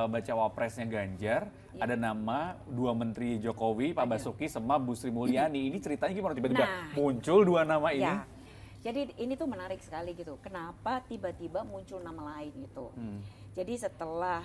baca wapresnya Ganjar, ada nama dua menteri Jokowi, Pak Basuki sama Bu Sri Mulyani. Ini ceritanya gimana tiba-tiba muncul dua nama ini? Ya. Jadi ini tuh menarik sekali gitu. Kenapa tiba-tiba muncul nama lain gitu? Jadi setelah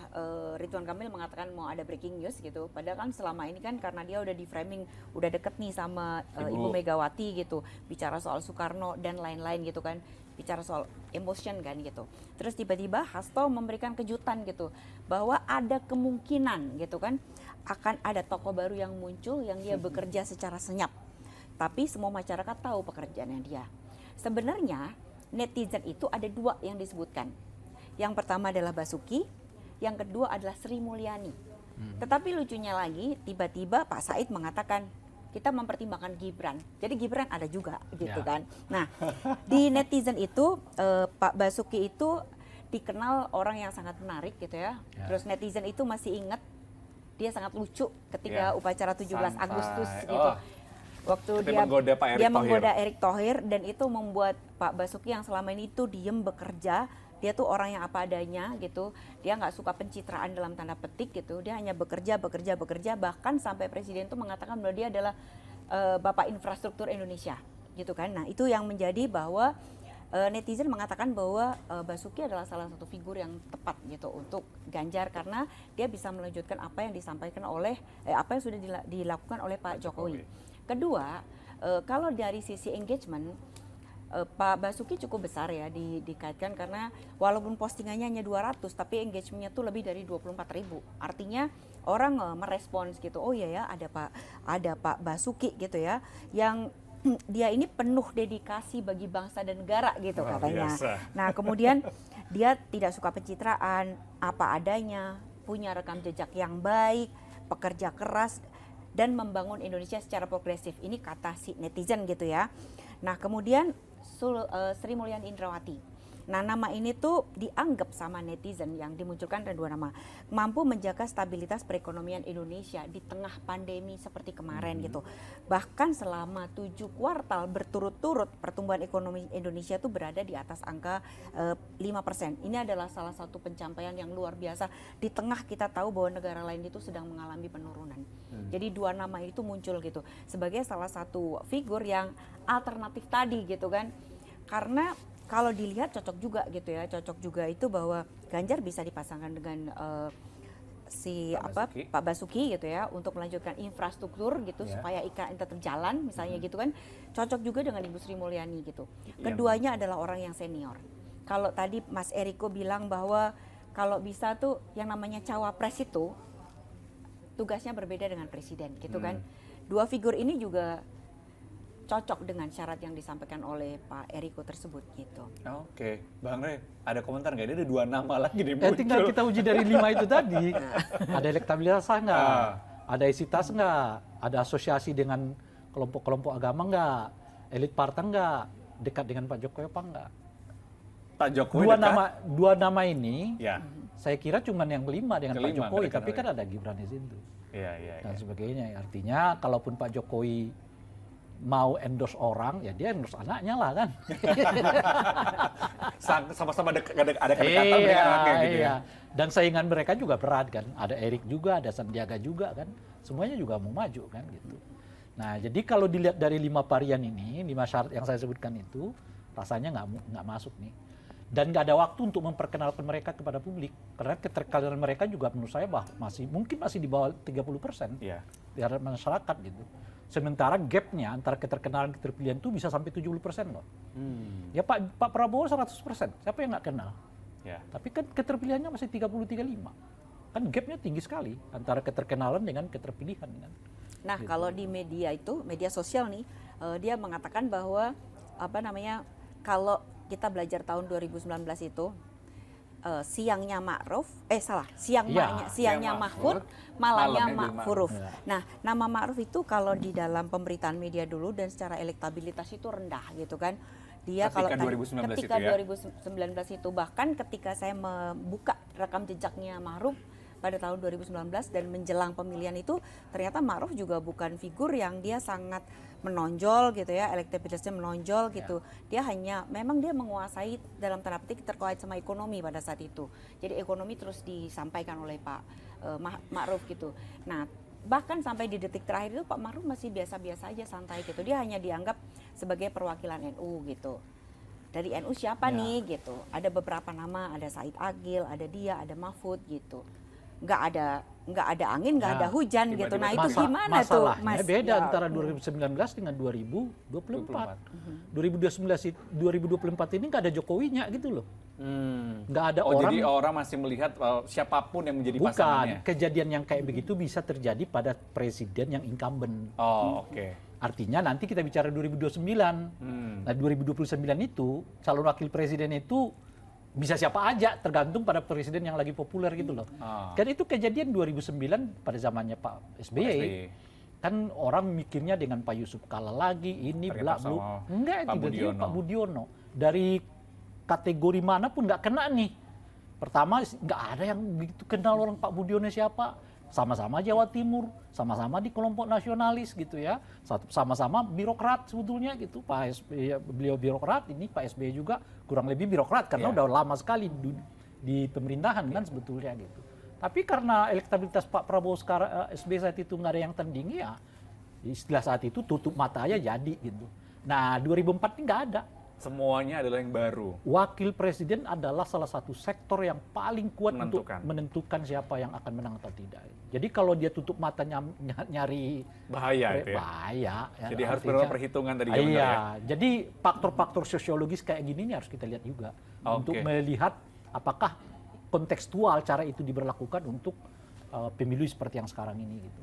Ridwan Kamil mengatakan mau ada breaking news gitu, padahal kan selama ini kan karena dia udah di framing, udah deket nih sama Ibu Megawati gitu, bicara soal Soekarno dan lain-lain gitu kan, bicara soal emotion kan gitu. Terus tiba-tiba Hasto memberikan kejutan gitu, bahwa ada kemungkinan gitu kan, akan ada tokoh baru yang muncul yang dia bekerja secara senyap. Tapi semua masyarakat tahu pekerjaannya dia. Sebenarnya netizen itu ada dua yang disebutkan. Yang pertama adalah Basuki, yang kedua adalah Sri Mulyani. Tetapi lucunya lagi, tiba-tiba Pak Said mengatakan kita mempertimbangkan Gibran. Jadi Gibran ada juga gitu kan. Nah, di netizen itu Pak Basuki itu dikenal orang yang sangat menarik gitu ya. Terus netizen itu masih ingat dia sangat lucu ketika upacara 17 Agustus gitu. Waktu dia menggoda Erick Thohir dan itu membuat Pak Basuki yang selama ini itu diem bekerja, dia tuh orang yang apa adanya gitu, dia nggak suka pencitraan dalam tanda petik gitu, dia hanya bekerja, bahkan sampai presiden tuh mengatakan bahwa dia adalah bapak infrastruktur Indonesia gitu kan. Nah itu yang menjadi bahwa netizen mengatakan bahwa Basuki adalah salah satu figur yang tepat gitu untuk Ganjar karena dia bisa melanjutkan apa yang disampaikan oleh apa yang sudah dilakukan oleh Pak Jokowi. Kedua, kalau dari sisi engagement, Pak Basuki cukup besar ya dikaitkan karena walaupun postingannya hanya 200, tapi engagementnya tuh lebih dari 24.000. Artinya orang merespons gitu, oh iya ya ada Pak Basuki gitu ya, yang dia ini penuh dedikasi bagi bangsa dan negara gitu katanya. Nah kemudian dia tidak suka pencitraan, apa adanya, punya rekam jejak yang baik, pekerja keras, dan membangun Indonesia secara progresif. Ini kata si netizen gitu ya. Nah kemudian Sri Mulyani Indrawati. Nah nama ini tuh dianggap sama netizen yang dimunculkan ada dua nama. Mampu menjaga stabilitas perekonomian Indonesia di tengah pandemi seperti kemarin gitu. Bahkan selama 7 kuartal berturut-turut pertumbuhan ekonomi Indonesia tuh berada di atas angka 5%. Ini adalah salah satu pencapaian yang luar biasa. Di tengah kita tahu bahwa negara lain itu sedang mengalami penurunan. Jadi dua nama itu muncul gitu. Sebagai salah satu figur yang alternatif tadi gitu kan. Karena kalau dilihat cocok juga gitu ya, cocok juga itu bahwa Ganjar bisa dipasangkan dengan Pak Basuki gitu ya untuk melanjutkan infrastruktur gitu supaya IKN tetap jalan misalnya gitu kan, cocok juga dengan Ibu Sri Mulyani gitu. Keduanya adalah orang yang senior. Kalau tadi Mas Eriko bilang bahwa kalau bisa tuh yang namanya cawapres itu tugasnya berbeda dengan presiden gitu kan. Dua figur ini juga cocok dengan syarat yang disampaikan oleh Pak Eriko tersebut gitu. Oke, Bang Rey, ada komentar nggak? Ini ada dua nama lagi nih muncul. Tinggal kita uji dari 5 itu tadi. Ada elektabilitas nggak? Ada isitas nggak? Ada asosiasi dengan kelompok-kelompok agama nggak? Elit partai nggak? Dekat dengan Pak Jokowi apa nggak? Pak Jokowi dua nama ini, saya kira cuma yang kelima dengan Pak Jokowi, tapi kan ada Gibran di situ. Dan sebagainya. Artinya kalaupun Pak Jokowi mau endorse orang, ya dia endorse anaknya lah kan. Sama-sama ada kedekatan dengan anaknya gitu ya. Dan saingan mereka juga berat kan. Ada Erik juga, ada Sandiaga juga kan. Semuanya juga mau maju kan gitu. Nah jadi kalau dilihat dari 5 varian ini, 5 syarat yang saya sebutkan itu, rasanya nggak masuk nih. Dan nggak ada waktu untuk memperkenalkan mereka kepada publik. Karena keterkaitan mereka juga menurut saya mungkin masih di bawah 30% terhadap masyarakat gitu. Sementara gapnya antara keterkenalan dan keterpilihan itu bisa sampai 70% loh. Ya Pak Prabowo 100%, siapa yang nggak kenal? Tapi kan keterpilihannya masih 30-35. Kan gapnya tinggi sekali antara keterkenalan dengan keterpilihan. Kan? Nah gitu. Kalau di media itu, media sosial nih, dia mengatakan bahwa kalau kita belajar tahun 2019 itu, siangnya Mahfud, malamnya Ma'ruf. Nah, nama Ma'ruf itu kalau di dalam pemberitaan media dulu dan secara elektabilitas itu rendah gitu kan. Dia ketika 2019 itu bahkan ketika saya membuka rekam jejaknya Ma'ruf pada tahun 2019 dan menjelang pemilihan itu ternyata Ma'ruf juga bukan figur yang dia sangat menonjol gitu ya, elektabilitasnya menonjol gitu. Dia hanya memang dia menguasai dalam tanda petik terkait sama ekonomi pada saat itu. Jadi ekonomi terus disampaikan oleh Pak Ma'ruf gitu. Nah, bahkan sampai di detik terakhir itu Pak Ma'ruf masih biasa-biasa aja, santai gitu. Dia hanya dianggap sebagai perwakilan NU gitu. Dari NU siapa nih gitu. Ada beberapa nama, ada Said Agil, ada dia, ada Mahfud gitu. Nggak ada angin, nggak ada hujan gitu. Nah, itu gimana tuh, Mas? Masalahnya beda antara 2019 dengan 2024. 2024 ini nggak ada Jokowinya gitu loh. Nggak ada orang. Jadi orang masih melihat siapapun yang menjadi pasangannya. Bukan, kejadian yang kayak begitu bisa terjadi pada presiden yang incumbent. Oke. Artinya nanti kita bicara 2029. Nah 2029 itu calon wakil presiden itu bisa siapa aja tergantung pada presiden yang lagi populer gitu loh. Kan itu kejadian 2009 pada zamannya Pak SBY. Kan orang mikirnya dengan Pak Yusuf Kala lagi, ini belak beluk. Enggak, tiba-tiba Pak Budiono. Dari kategori mana pun nggak kena nih. Pertama nggak ada yang begitu kenal orang Pak Budiono siapa. Sama-sama Jawa Timur, sama-sama di kelompok nasionalis gitu ya, sama-sama birokrat sebetulnya gitu. Pak SBY, beliau birokrat, ini Pak SBY juga kurang lebih birokrat karena udah lama sekali di pemerintahan kan sebetulnya gitu. Tapi karena elektabilitas Pak Prabowo sekarang SBY saat itu nggak ada yang tandingi ya, istilah saat itu tutup mata aja jadi gitu. Nah 2004 ini nggak ada. Semuanya adalah yang baru. Wakil presiden adalah salah satu sektor yang paling kuat untuk menentukan siapa yang akan menang atau tidak. Jadi kalau dia tutup mata nyari bahaya itu ya. Bahaya. Ya, jadi harus benar perhitungan tadi. Iya. Ya? Jadi faktor-faktor sosiologis kayak gini harus kita lihat juga untuk melihat apakah kontekstual cara itu diberlakukan untuk pemilu seperti yang sekarang ini gitu.